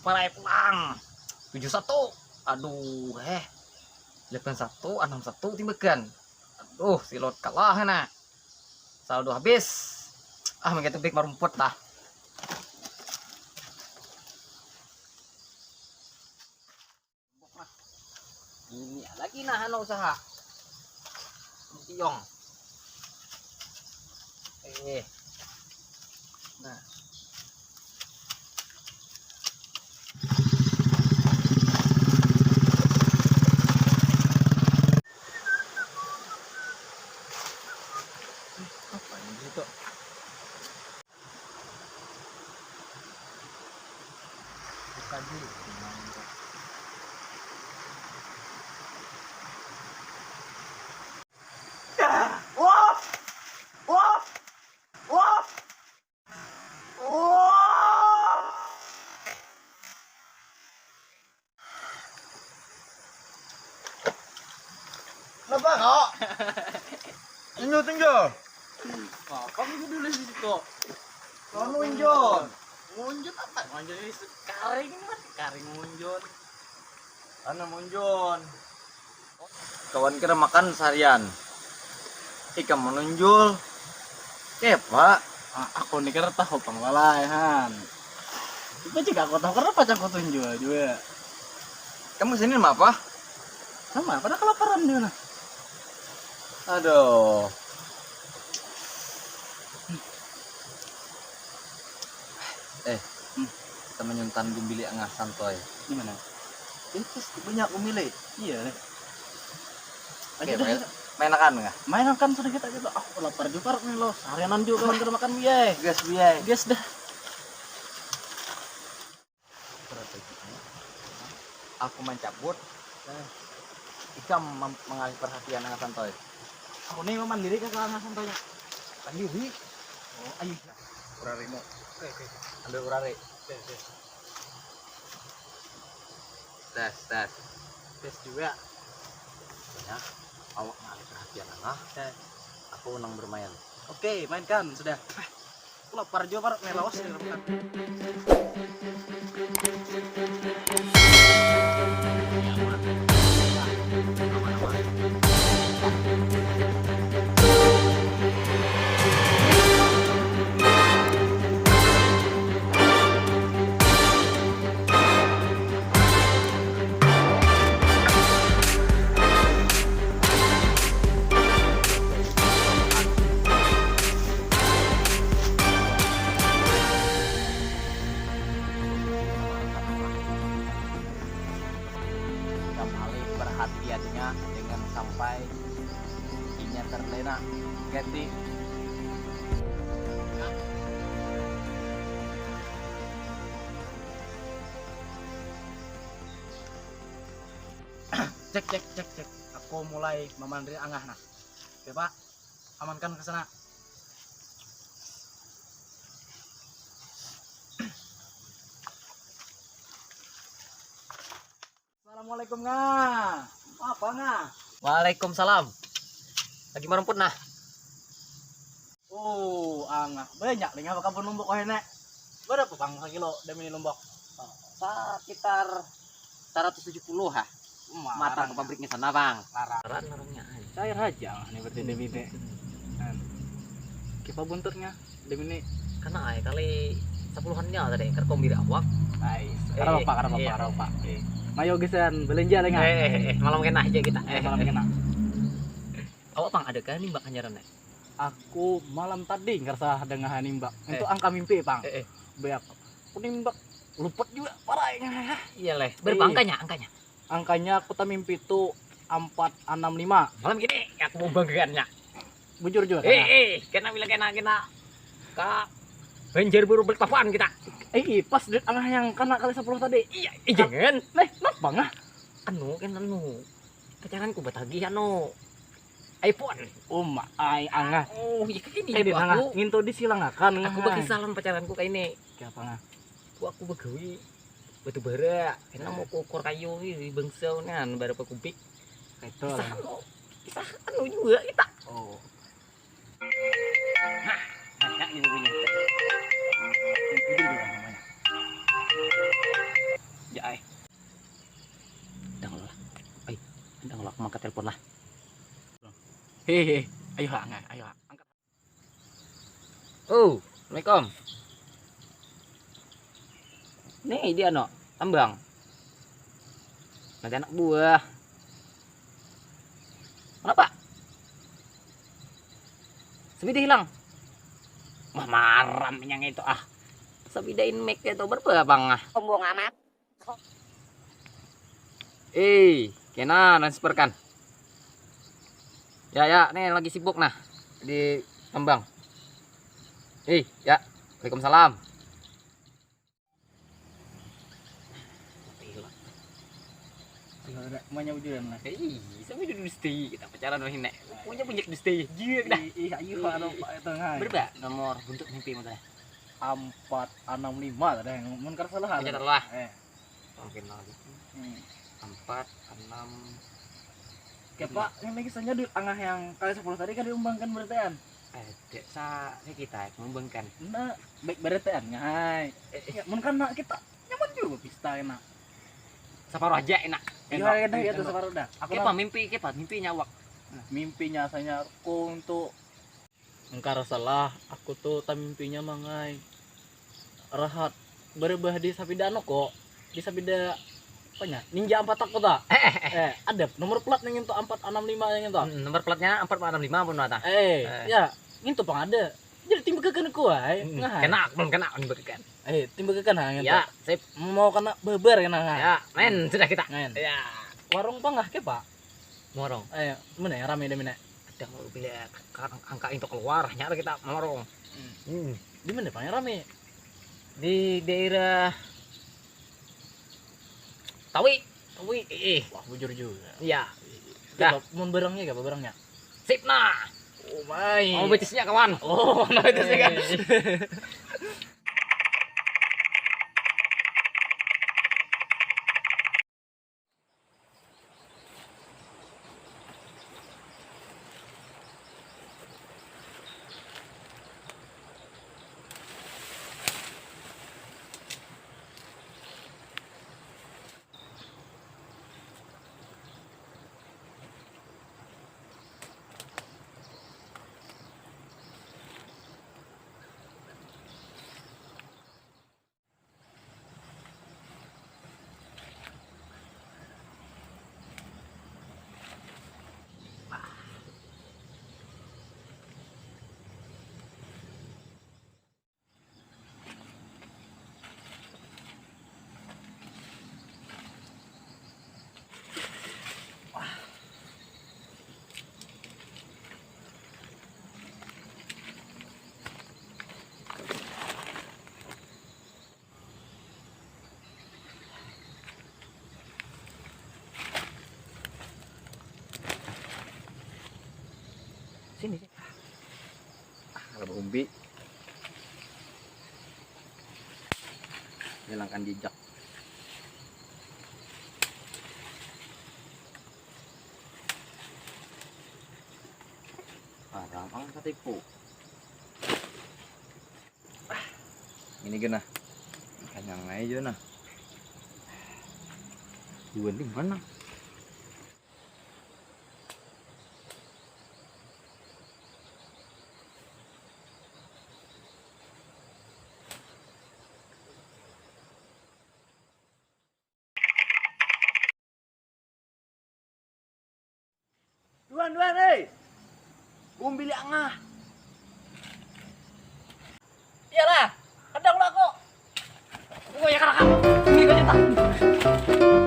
Mulai pulang 71. Aduh, 81, 61 timbekan. Aduh, si lot kalah na. Saldo habis. Menggetu big marumput lah. Ini lagi nah usaha. Tiong. Nah. Apa ini gitu? Buka dulu. Kenapa kok? Tinjau. Apa itu dulu sih kok? Kau nunjuk. Munjun apa? Munjun ini karing mah, karing munjun. Ana munjun. Kawan kira makan seharian. Ikan menunjul. Pak. Aku nih kira tahu pangwalayan. Itu juga aku tahu kenapa aku tunjuk juga. Kamu sini mah apa? Sama, pada kelaparan dia nah. Aduh. Kita menyuntan gumbili angah santoy. Gimana? Itu punya aku milih. Iya deh. Oke, mainakan nggak? Mainkan sudah kita gitu. Aku lapar juga nih lo. Seharianan juga kawan kita makan biaya. Biaya. Gas dah. Aku mencabut. Ikam mengalih perhatian angah santoy. Aku nih mau mandiri ke kalangan santoynya. Mandiri. Oh, ayo. Urarimo. Ambil urare. Tes. Tes juga. Ya, awak mengalih perhatian angah. Aku menang bermain. Oke, mainkan sudah. Aku lapar juga nih lawas nih makan. Mengalih perhatiannya dengan sampai inya terlena. Ganti. Cek. Aku mulai memandiri angah nah. Oke Pak, amankan ke sana. Assalamualaikum ngah. Apa ngah? Waalaikumsalam. Lagi marumput nah. Oh, angah banyak nih ngah kamu numbuk kau nek. Berapa bang kilo demi numbuk? Sekitar 170 ha. Mata ke pabriknya sana bang. Larangnya. Cair aja nih berarti demi teh. Kipa buntutnya demi ini. Karena kali 10-annya tadi kerkombir awak. Nice. Karena pak. Mayo gesan belanja lagi nggak? Malam kena aja kita. Malam kena. Awak bang ada kan nih mbak kanjaran nih? Aku malam tadi ngerasa dengan nimbak. Itu angka mimpi bang. Beak. Aku nimbak luput juga parahnya. Iya leh. Berapa angkanya? Angkanya aku tak mimpi itu 465. Malam gini aku mau banggaannya. Bujur juga. Kena bilang kena. Kak. Banjir baru balik papaan kita. Pas duit angah yang kena kali 10 tadi. Iya, jangan. Kenapa ngah? Pacaranku batagi iPhone. Angah. Oh, iya ini Di angah nginto disilangakan. Aku bagi salam pacaranku kayak ini. Siapa ngah? Aku begawi batu bara. Kena mau kokor kayu di bangsau nan berapa kubik. Itu. Kita juga kita. Oh. Banyak ini punya. aku angkat telepon lah. Hehe, ayo ha, ayo ha. Angkat. Oh, Assalamualaikum. Nih dia no, tambang. Nanti anak buah. Kenapa? Sebida hilang. Wah maram yang itu ah. Sebidain mic itu berapa bang ah? Sombong amat. Kena transferkan. Ya, nih lagi sibuk nah di tambang. Ya, Waalaikumsalam. Semuanya wujudan lah. Sampai dulu stay kita pacaran loh nek. Punya punya di stay. Jir dah. Ayo anu Pak itu ngai. Berapa nomor bentuk mimpi matanya? 465 tadi mun kar salah. Aja lah. Mungkin lagi. 4 6 Kayak Pak, yang lagi saja di angah yang kali 10 tadi kan diumbangkan bertean. Dek sa ini kita mengembangkan. Nah, baik bertean ngai. Ya mun kan kita nyaman juga pista enak. Separuh aja enak. Iya dah itu separuh dah. Aku mimpi nyawak. Mimpinya saya aku untuk engkar salah aku tuh tak mimpinya mangai rahat berubah di Sabidano kok di Sabida apanya ninja 4 aku tak ada nomor plat yang itu 465 yang itu Nomor platnya 465 pun mata. Ya itu pang ada jadi timbul kekan ku ai Kena belum kena kan. Timbul kekan hang Ya, sip. mau kena beber kena Ya, men sudah kita. men Ya. warung pangah ke Pak Morong. mana ya rame deh mana Ada bila angka itu keluar nyara kita morong. di mana Pak yang rame Di daerah Tawi. wah bujur juga Iya. dah mau barangnya gak barangnya Sip nah. oh my Mau betisnya kawan. oh no itu sih kan Sini. Kalau umbi hilangkan jejak. Gampang ketipu. Ini gana. Kanyang aja nah. Dua di mana? Duan, Umbil angah. Iyalah, kadang lah kok. Oh ya kakak. Ini aja tak.